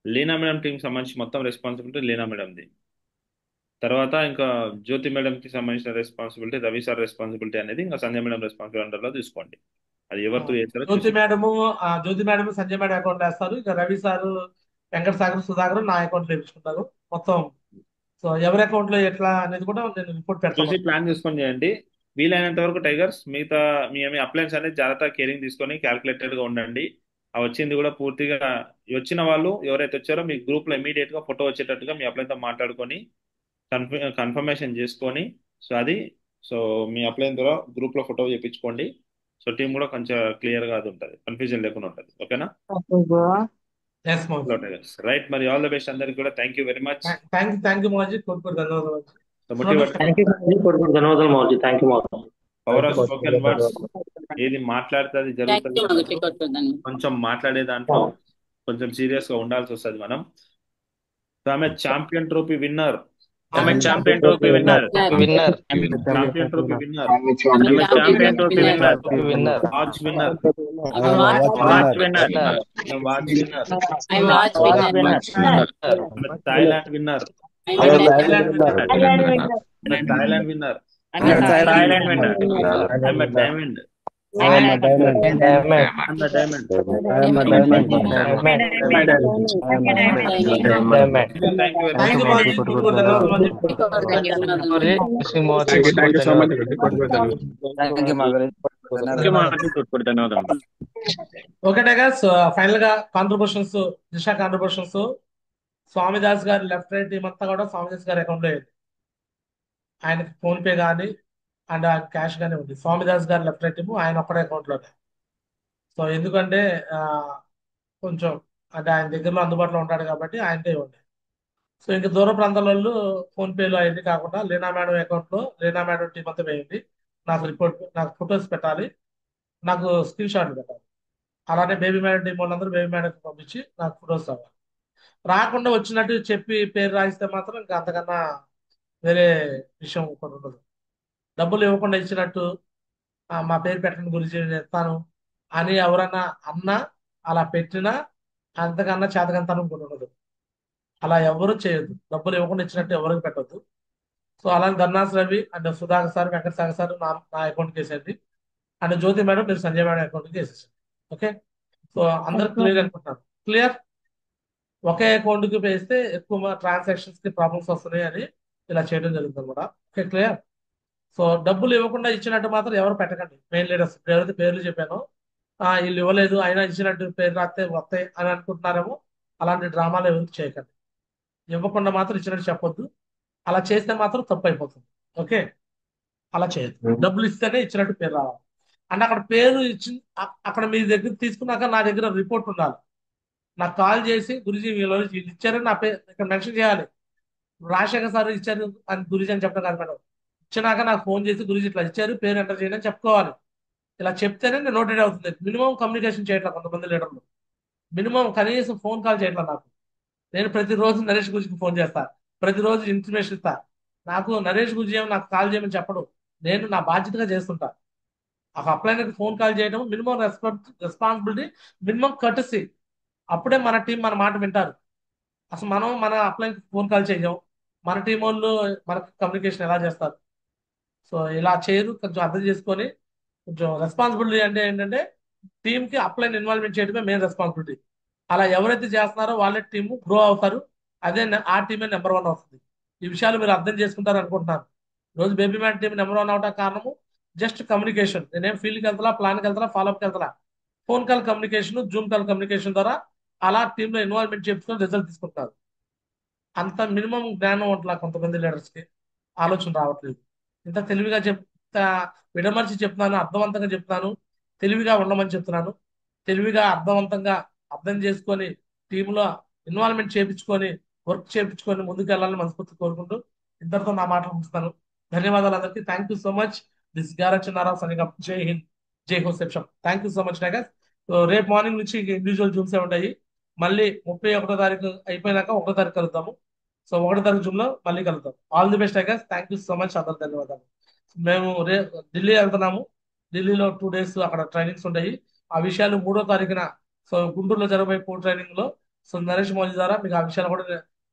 లీనా మేడం టీంకి సంబంధించి మొత్తం రెస్పాన్సిబిలిటీ లీనా మేడంది. తర్వాత ఇంకా జ్యోతి మేడంకి సంబంధించిన రెస్పాన్సిబిలిటీ రవి సార్ రెస్పాన్సిబిలిటీ అనేది ఇంకా సంజయ్ మేడం రెస్పాన్సిబిలిటీ అండర్లో తీసుకోండి. అది ఎవరితో చేస్తారో జ్యోతి మేడం సంజయ్ మేడం అకౌంట్ వేస్తారు. ఇక రవి సారు వెంకట సాగర్ సుధాకర్ నా అకౌంట్ లో వేపించుకుంటారు మొత్తం. సో ఎవరి అకౌంట్ లో ఎట్లా అనేది కూడా నేను రిపోర్ట్ చూసి పెడతాను. ప్లాన్ చేసుకొని చేయండి. వీలైనంత వరకు టైగర్స్ మిగతా మీ అప్లయన్స్ అనేది జాగ్రత్త కేరింగ్ తీసుకొని క్యాల్కులేటెడ్ గా ఉండండి. ఆ వచ్చింది కూడా పూర్తిగా వచ్చిన వాళ్ళు ఎవరైతే వచ్చారో మీ గ్రూప్ లో ఇమీడియట్ గా ఫోటో వచ్చేటట్టుగా మీ అప్లైన్ తో మాట్లాడుకొని కన్ఫర్మేషన్ చేసుకొని సో మీ అప్లైన్ ద్వారా గ్రూప్ లో ఫోటో చేయించుకోండి. సో టీం కూడా కొంచెం క్లియర్ గా అది ఉంటుంది, కన్ఫ్యూజన్ లేకుండా ఉంటుంది. ఓకేనా? రైట్. మరి ఆల్ ద బెస్ట్ అందరికి కూడా. Thank you very much. Thank you మోజీ, కొడుకు ధన్యవాదాలు. ధన్యవాదాలు మోజీ. థ్యాంక్ యూ మోజీ. Power of spoken words. ఏది మాట్లాడితే అది జరుగుతుంది. కొంచెం మాట్లాడే దాంట్లో కొంచెం సీరియస్ గా ఉండాల్సి వస్తుంది మనం. సో ఆమె champion trophy winner. Champion trophy winner. Champion trophy winner. Champion trophy winner. Watch winner. Watch winner. Watch winner. Thailand winner. Thailand winner. Thailand winner. Diamond. Okay guys, final గా కాంట్రిబ్యూషన్స్, దిశా contributions Swamidas గారి left right team అంతా కూడా స్వామిదాస్ గారి account లో వేయండి. ఆయనకి phone pay కానీ and cash గానే ఉంది. స్వామిదాస్ గారి లెఫ్ట్ రైట్ టీము ఆయన ఒక్కడే అకౌంట్ లోనే. సో ఎందుకంటే కొంచెం అంటే ఆయన దగ్గరలో అందుబాటులో ఉంటాడు కాబట్టి ఆయనకే ఇవ్వండి. సో ఇంకా దూర ప్రాంతాల వాళ్ళు ఫోన్ పేలో అయింది కాకుండా లీనా మేడం అకౌంట్ లో లీనా మేడం టీం అంతా వేయండి. నాకు ఫొటోస్ పెట్టాలి, నాకు స్క్రీన్ షాట్లు పెట్టాలి. అలానే బేబీ మేడం టీం వాళ్ళందరూ బేబీ మేడంకి పంపించి నాకు ఫొటోస్ రావాలి. రాకుండా వచ్చినట్టు చెప్పి పేరు రాయిస్తే మాత్రం ఇంకా అంతకన్నా వేరే విషయం ఒకటి ఉండదు. డబ్బులు ఇవ్వకుండా ఇచ్చినట్టు మా పేరు పెట్టడం గురించి నేను ఇస్తాను అని ఎవరన్నా అన్నా అలా పెట్టినా అంతకన్నా చేతకంతనం కూడా ఉండదు. అలా ఎవరు చేయొద్దు. డబ్బులు ఇవ్వకుండా ఇచ్చినట్టు ఎవరికి పెట్టద్దు. సో అలానే ధర్నాస్ Ravi and Sudhakar sir, Venkata Sagar sir నా అకౌంట్కి వేసేయండి. అండ్ జ్యోతి మేడం మీరు సంజయ్ మేడం అకౌంట్కి వేసేసండి. ఓకే, సో అందరు క్లియర్ అనుకుంటున్నాను. క్లియర్? ఒకే అకౌంట్ కి వేస్తే ఎక్కువ ట్రాన్సాక్షన్స్ కి ప్రాబ్లమ్స్ వస్తున్నాయి అని ఇలా చేయడం జరుగుతుంది అనమాట. Okay, clear. సో డబ్బులు ఇవ్వకుండా ఇచ్చినట్టు మాత్రం ఎవరు పెట్టకండి. మెయిన్ లీడర్స్ ఎవరైతే పేర్లు చెప్పానో వీళ్ళు ఇవ్వలేదు అయినా ఇచ్చినట్టు పేరు రాస్తే వస్తాయి అని అనుకుంటున్నారేమో, అలాంటి డ్రామాలు ఎవరికి చేయకండి. ఇవ్వకుండా మాత్రం ఇచ్చినట్టు చెప్పొద్దు. అలా చేస్తే మాత్రం తప్పు అయిపోతుంది. ఓకే, అలా చేయొద్దు. డబ్బులు ఇస్తేనే ఇచ్చినట్టు పేరు రావాలి. అంటే అక్కడ పేరు ఇచ్చి అక్కడ మీ దగ్గర తీసుకున్నాక నా దగ్గర రిపోర్ట్ ఉండాలి. నాకు కాల్ చేసి గురుజీ వీళ్ళు ఇచ్చారని నా పేరు ఇక్కడ మెన్షన్ చేయాలి. రాజశేఖర్ సార్ ఇచ్చారు అని గురుజీ అని చెప్పడం కాదు మేడం. ఇచ్చినాక నాకు ఫోన్ చేసి గురుజీ ఇట్లా ఇచ్చారు, పేరు ఎంటర్ చేయండి అని చెప్పుకోవాలి. ఇలా చెప్తేనే నేను నోటెడ్ అవుతుంది. మినిమం కమ్యూనికేషన్ చేయట్లా కొంతమంది లీడర్లు. మినిమం కనీసం ఫోన్ కాల్ చేయట్లా నాకు. నేను ప్రతిరోజు నరేష్ గురుజీకి ఫోన్ చేస్తా, ప్రతిరోజు ఇన్ఫర్మేషన్ ఇస్తా. నాకు నరేష్ గురుజీ ఏమో నాకు కాల్ చేయమని చెప్పడు, నేను నా బాధ్యతగా చేస్తుంటా. ఆ అప్లైనర్కి ఫోన్ కాల్ చేయడం మినిమం రెస్పాన్సిబిలిటీ, మినిమం కర్టసీ. అప్పుడే మన టీం మన మాట వింటారు. అసలు మనం మన అప్లైన్కి ఫోన్ కాల్ చేయం, మన టీం వాళ్ళు మనకు కమ్యూనికేషన్ ఎలా చేస్తారు? సో ఇలా చేయరు, కొంచెం అర్థం చేసుకొని కొంచెం రెస్పాన్సిబిలిటీ అంటే ఏంటంటే టీంకి అప్లైన్ ఇన్వాల్వ్మెంట్ చేయడమే మెయిన్ రెస్పాన్సిబిలిటీ. అలా ఎవరైతే చేస్తున్నారో వాళ్ళే టీము గ్రో అవుతారు. అదే ఆ టీమే నెంబర్ 1 అవుతుంది. ఈ విషయాలు మీరు అర్థం చేసుకుంటారు అనుకుంటున్నాను. రోజు బేబీ మ్యాన్ టీం నెంబర్ 1 అవడానికి కారణము జస్ట్ కమ్యూనికేషన్. నేనేం ఫీల్డ్కి వెళ్తా, ప్లాన్కి వెళ్తా, ఫాలోఅప్కి వెళ్తా. Phone call communication, Zoom call communication ద్వారా అలా టీంలో ఇన్వాల్వ్మెంట్ చేసుకొని రిజల్ట్ తీసుకుంటారు. అంత మినిమం జ్ఞానం అట్లా కొంతమంది లీడర్స్కి ఆలోచన రావట్లేదు. ఇంత తెలివిగా చెప్తా, విడమర్చి చెప్తున్నాను, అర్థవంతంగా చెప్తున్నాను, తెలివిగా ఉండమని చెప్తున్నాను. తెలివిగా అర్థవంతంగా అర్థం చేసుకొని టీంలో ఇన్వాల్వ్మెంట్ చేయించుకొని వర్క్ చేయించుకొని ముందుకు వెళ్ళాలని మనస్ఫూర్తి కోరుకుంటూ ఇద్దరితో నా మాటలు ముగిస్తాను. ధన్యవాదాలు అందరికీ. Thank you so much. This గారచన్నారావు సనిగా. జై హింద్, జై హో సెప్షన్. Thank you so much tiger. రేపు మార్నింగ్ నుంచి ఇండివిజువల్ జూమ్స్ ఉంటాయి. మళ్ళీ 31వ తారీఖు అయిపోయినాక 1వ తారీఖు కలుద్దాము. సో 1వ తారీఖు జూమ్ లో మళ్ళీ కలుద్దాం. All the best tigers. Thank you so much. అందరు ధన్యవాదాలు. మేము ఢిల్లీ వెళ్తున్నాము. ఢిల్లీలో 2 days అక్కడ ట్రైనింగ్స్ ఉంటాయి. ఆ విషయాలు 3వ తారీఖున సో గుంటూరులో జరగబోయే ట్రైనింగ్ లో సో నరేష్ మోజీ ద్వారా మీకు ఆ విషయాలు కూడా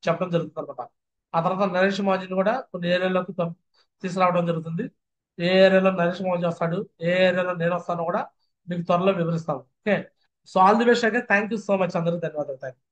చెప్పడం జరుగుతుంది అనమాట. ఆ తర్వాత నరేష్ మోజీని కూడా కొన్ని ఏరియాలోకి తీసుకురావడం జరుగుతుంది. ఏ ఏరియాలో నరేష్ మోజీ వస్తాడు, ఏ ఏరియాలో నేను వస్తానో కూడా మీకు త్వరలో వివరిస్తాను. Okay, so all the best. Thank you so much. అందరూ ధన్యవాదాలు. Thank you.